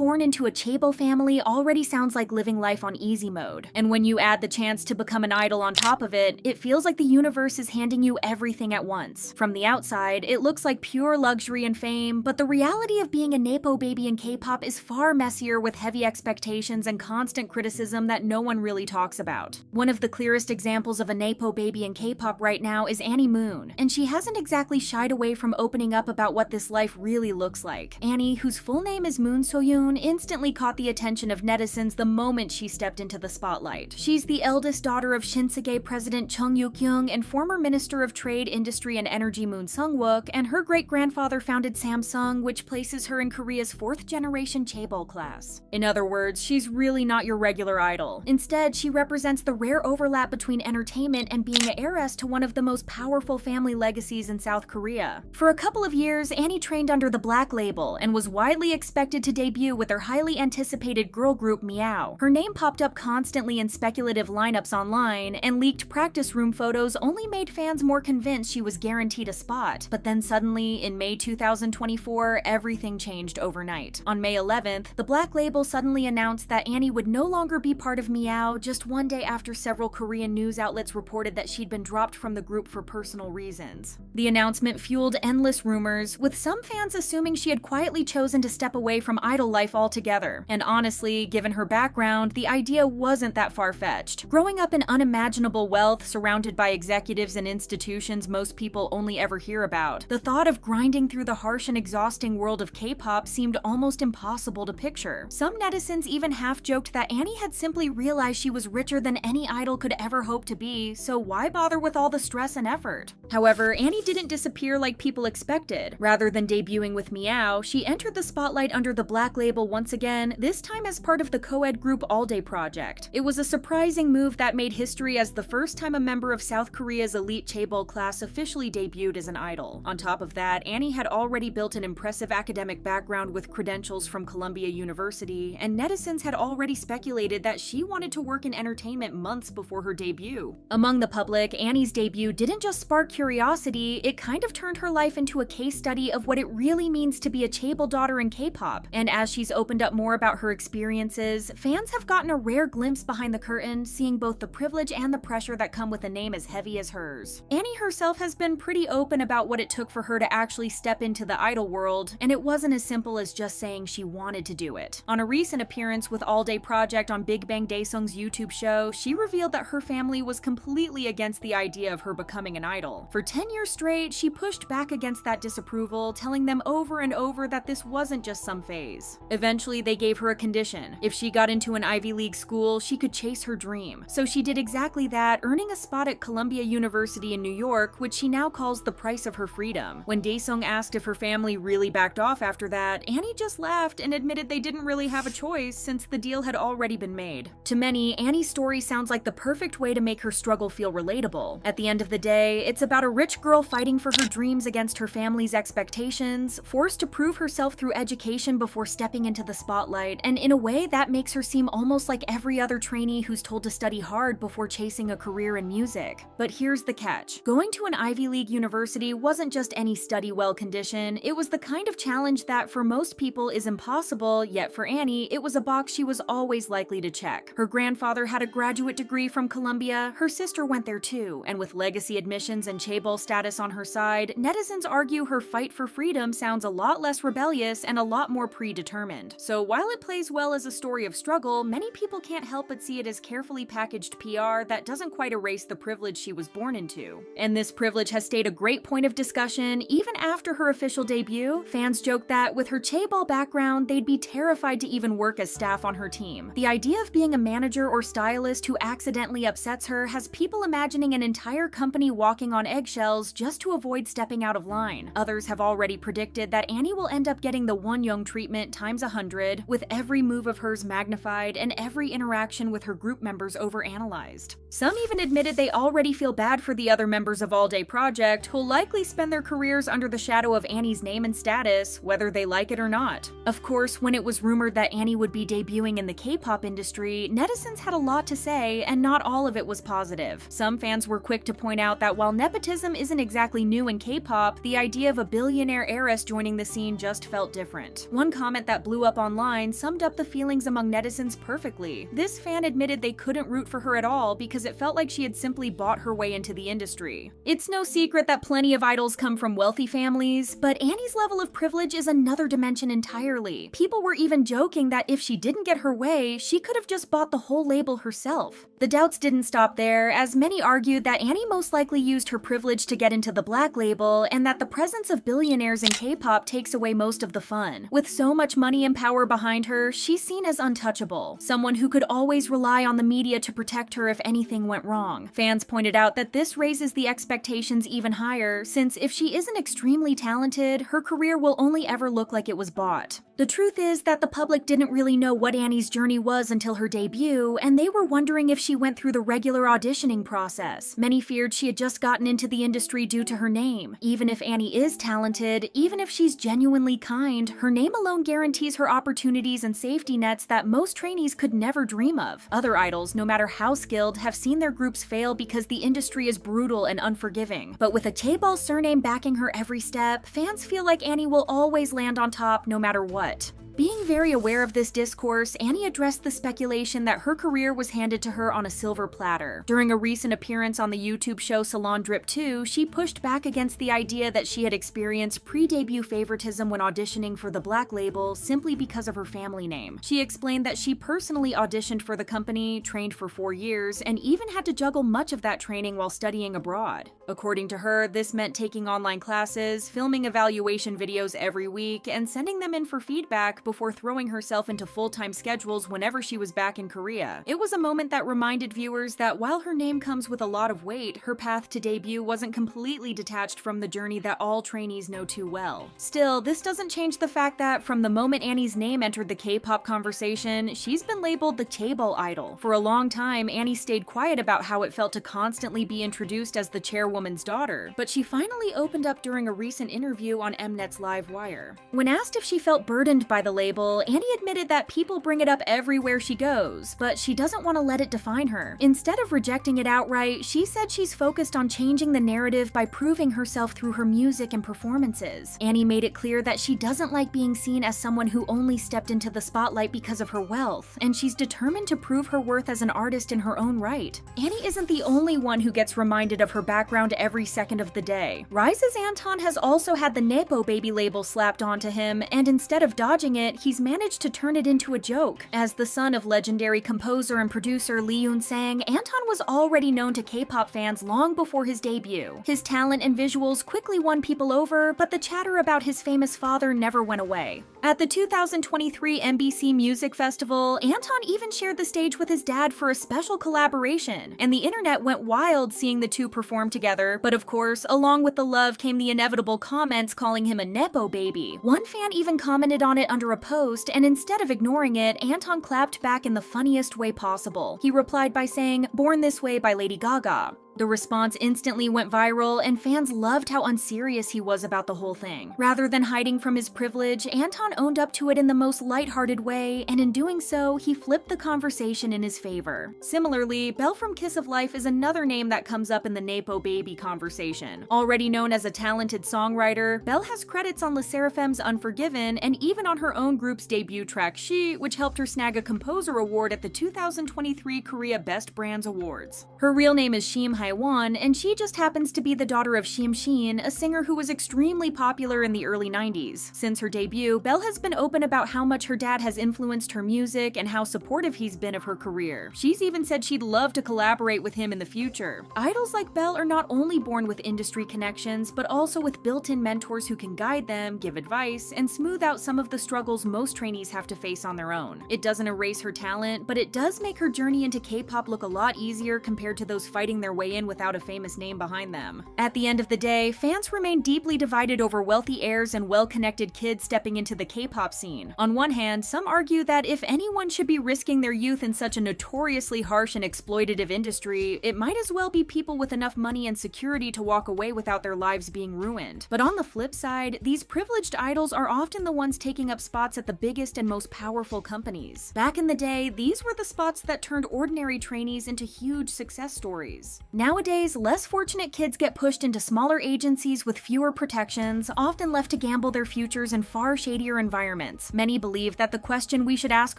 born into a chaebol family already sounds like living life on easy mode. And when you add the chance to become an idol on top of it, it feels like the universe is handing you everything at once. From the outside, it looks like pure luxury and fame, but the reality of being a Nepo baby in K-pop is far messier, with heavy expectations and constant criticism that no one really talks about. One of the clearest examples of a Nepo baby in K-pop right now is Annie Moon, and she hasn't exactly shied away from opening up about what this life really looks like. Annie, whose full name is Moon So-yoon, instantly caught the attention of netizens the moment she stepped into the spotlight. She's the eldest daughter of Shinsegae President Chung Yuk-young and former Minister of Trade, Industry and Energy Moon Sung-wook, and her great-grandfather founded Samsung, which places her in Korea's fourth-generation chaebol class. In other words, she's really not your regular idol. Instead, she represents the rare overlap between entertainment and being an heiress to one of the most powerful family legacies in South Korea. For a couple of years, Annie trained under the Black label and was widely expected to debut with her highly anticipated girl group Meow. Her name popped up constantly in speculative lineups online, and leaked practice room photos only made fans more convinced she was guaranteed a spot. But then suddenly, in May 2024, everything changed overnight. On May 11th, the Black label suddenly announced that Annie would no longer be part of Meow, just one day after several Korean news outlets reported that she'd been dropped from the group for personal reasons. The announcement fueled endless rumors, with some fans assuming she had quietly chosen to step away from idol life altogether. And honestly, given her background, the idea wasn't that far-fetched. Growing up in unimaginable wealth, surrounded by executives and institutions most people only ever hear about, the thought of grinding through the harsh and exhausting world of K-pop seemed almost impossible to picture. Some netizens even half-joked that Annie had simply realized she was richer than any idol could ever hope to be, so why bother with all the stress and effort? However, Annie didn't disappear like people expected. Rather than debuting with Meow, she entered the spotlight under the Black label once again, this time as part of the co-ed group ALLDAY Project. It was a surprising move that made history as the first time a member of South Korea's elite chaebol class officially debuted as an idol. On top of that, Annie had already built an impressive academic background with credentials from Columbia University, and netizens had already speculated that she wanted to work in entertainment months before her debut. Among the public, Annie's debut didn't just spark curiosity, it kind of turned her life into a case study of what it really means to be a chaebol daughter in K-pop. And as she's opened up more about her experiences, fans have gotten a rare glimpse behind the curtain, seeing both the privilege and the pressure that come with a name as heavy as hers. Annie herself has been pretty open about what it took for her to actually step into the idol world, and it wasn't as simple as just saying she wanted to do it. On a recent appearance with ALLDAY Project on Big Bang Daesung's YouTube show, she revealed that her family was completely against the idea of her becoming an idol. For 10 years straight, she pushed back against that disapproval, telling them over and over that this wasn't just some phase. Eventually, they gave her a condition. If she got into an Ivy League school, she could chase her dream. So she did exactly that, earning a spot at Columbia University in New York, which she now calls the price of her freedom. When Daesung asked if her family really backed off after that, Annie just laughed and admitted they didn't really have a choice since the deal had already been made. To many, Annie's story sounds like the perfect way to make her struggle feel relatable. At the end of the day, it's about a rich girl fighting for her dreams against her family's expectations, forced to prove herself through education before stepping into the spotlight, and in a way that makes her seem almost like every other trainee who's told to study hard before chasing a career in music. But here's the catch. Going to an Ivy League university wasn't just any study well condition, it was the kind of challenge that for most people is impossible, yet for Annie, it was a box she was always likely to check. Her grandfather had a graduate degree from Columbia, her sister went there too, and with legacy admissions and chaebol status on her side, netizens argue her fight for freedom sounds a lot less rebellious and a lot more predetermined. So while it plays well as a story of struggle, many people can't help but see it as carefully packaged PR that doesn't quite erase the privilege she was born into. And this privilege has stayed a great point of discussion even after her official debut. Fans joke that with her chaebol background, they'd be terrified to even work as staff on her team. The idea of being a manager or stylist who accidentally upsets her has people imagining an entire company walking on eggshells just to avoid stepping out of line. Others have already predicted that Annie will end up getting the Wonyoung treatment times 100, with every move of hers magnified and every interaction with her group members overanalyzed. Some even admitted they already feel bad for the other members of ALLDAY Project, who'll likely spend their careers under the shadow of Annie's name and status, whether they like it or not. Of course, when it was rumored that Annie would be debuting in the K-pop industry, netizens had a lot to say, and not all of it was positive. Some fans were quick to point out that while nepotism isn't exactly new in K-pop, the idea of a billionaire heiress joining the scene just felt different. One comment that that blew up online summed up the feelings among netizens perfectly. This fan admitted they couldn't root for her at all because it felt like she had simply bought her way into the industry. It's no secret that plenty of idols come from wealthy families, but Annie's level of privilege is another dimension entirely. People were even joking that if she didn't get her way, she could have just bought the whole label herself. The doubts didn't stop there, as many argued that Annie most likely used her privilege to get into the black label, and that the presence of billionaires in K-pop takes away most of the fun. With so much money and power behind her, she's seen as untouchable, someone who could always rely on the media to protect her if anything went wrong. Fans pointed out that this raises the expectations even higher, since if she isn't extremely talented, her career will only ever look like it was bought. The truth is that the public didn't really know what Annie's journey was until her debut, and they were wondering if she went through the regular auditioning process. Many feared she had just gotten into the industry due to her name. Even if Annie is talented, even if she's genuinely kind, her name alone guarantees her opportunities and safety nets that most trainees could never dream of. Other idols, no matter how skilled, have seen their groups fail because the industry is brutal and unforgiving. But with a chaebol surname backing her every step, fans feel like Annie will always land on top no matter what. Being very aware of this discourse, Annie addressed the speculation that her career was handed to her on a silver platter. During a recent appearance on the YouTube show Salon Drip 2, she pushed back against the idea that she had experienced pre-debut favoritism when auditioning for the black label simply because of her family name. She explained that she personally auditioned for the company, trained for 4 years, and even had to juggle much of that training while studying abroad. According to her, this meant taking online classes, filming evaluation videos every week, and sending them in for feedback before throwing herself into full-time schedules whenever she was back in Korea. It was a moment that reminded viewers that while her name comes with a lot of weight, her path to debut wasn't completely detached from the journey that all trainees know too well. Still, this doesn't change the fact that from the moment Annie's name entered the K-pop conversation, she's been labeled the chaebol idol. For a long time, Annie stayed quiet about how it felt to constantly be introduced as the chairwoman's daughter, but she finally opened up during a recent interview on Mnet's Live Wire. When asked if she felt burdened by the label, Annie admitted that people bring it up everywhere she goes, but she doesn't want to let it define her. Instead of rejecting it outright, she said she's focused on changing the narrative by proving herself through her music and performances. Annie made it clear that she doesn't like being seen as someone who only stepped into the spotlight because of her wealth, and she's determined to prove her worth as an artist in her own right. Annie isn't the only one who gets reminded of her background every second of the day. Rise's Anton has also had the Nepo baby label slapped onto him, and instead of dodging it, he's managed to turn it into a joke. As the son of legendary composer and producer Lee Yoon-sang, Anton was already known to K-pop fans long before his debut. His talent and visuals quickly won people over, but the chatter about his famous father never went away. At the 2023 MBC Music Festival, Anton even shared the stage with his dad for a special collaboration, and the internet went wild seeing the two perform together, but of course, along with the love came the inevitable comments calling him a Nepo baby. One fan even commented on it under a post, and instead of ignoring it, Anton clapped back in the funniest way possible. He replied by saying, "Born This Way" by Lady Gaga. The response instantly went viral, and fans loved how unserious he was about the whole thing. Rather than hiding from his privilege, Anton owned up to it in the most lighthearted way, and in doing so, he flipped the conversation in his favor. Similarly, Belle from Kiss of Life is another name that comes up in the Nepo baby conversation. Already known as a talented songwriter, Belle has credits on Le Sserafim's Unforgiven, and even on her own group's debut track She, which helped her snag a Composer Award at the 2023 Korea Best Brands Awards. Her real name is Chaewon, and she just happens to be the daughter of Shim Shin, a singer who was extremely popular in the early 90s. Since her debut, Belle has been open about how much her dad has influenced her music and how supportive he's been of her career. She's even said she'd love to collaborate with him in the future. Idols like Belle are not only born with industry connections, but also with built-in mentors who can guide them, give advice, and smooth out some of the struggles most trainees have to face on their own. It doesn't erase her talent, but it does make her journey into K-pop look a lot easier compared to those fighting their way in without a famous name behind them. At the end of the day, fans remain deeply divided over wealthy heirs and well-connected kids stepping into the K-pop scene. On one hand, some argue that if anyone should be risking their youth in such a notoriously harsh and exploitative industry, it might as well be people with enough money and security to walk away without their lives being ruined. But on the flip side, these privileged idols are often the ones taking up spots at the biggest and most powerful companies. Back in the day, these were the spots that turned ordinary trainees into huge success stories. Now Nowadays, less fortunate kids get pushed into smaller agencies with fewer protections, often left to gamble their futures in far shadier environments. Many believe that the question we should ask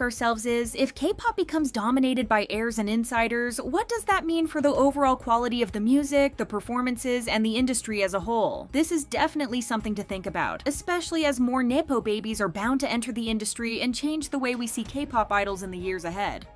ourselves is, if K-pop becomes dominated by heirs and insiders, what does that mean for the overall quality of the music, the performances, and the industry as a whole? This is definitely something to think about, especially as more Nepo babies are bound to enter the industry and change the way we see K-pop idols in the years ahead.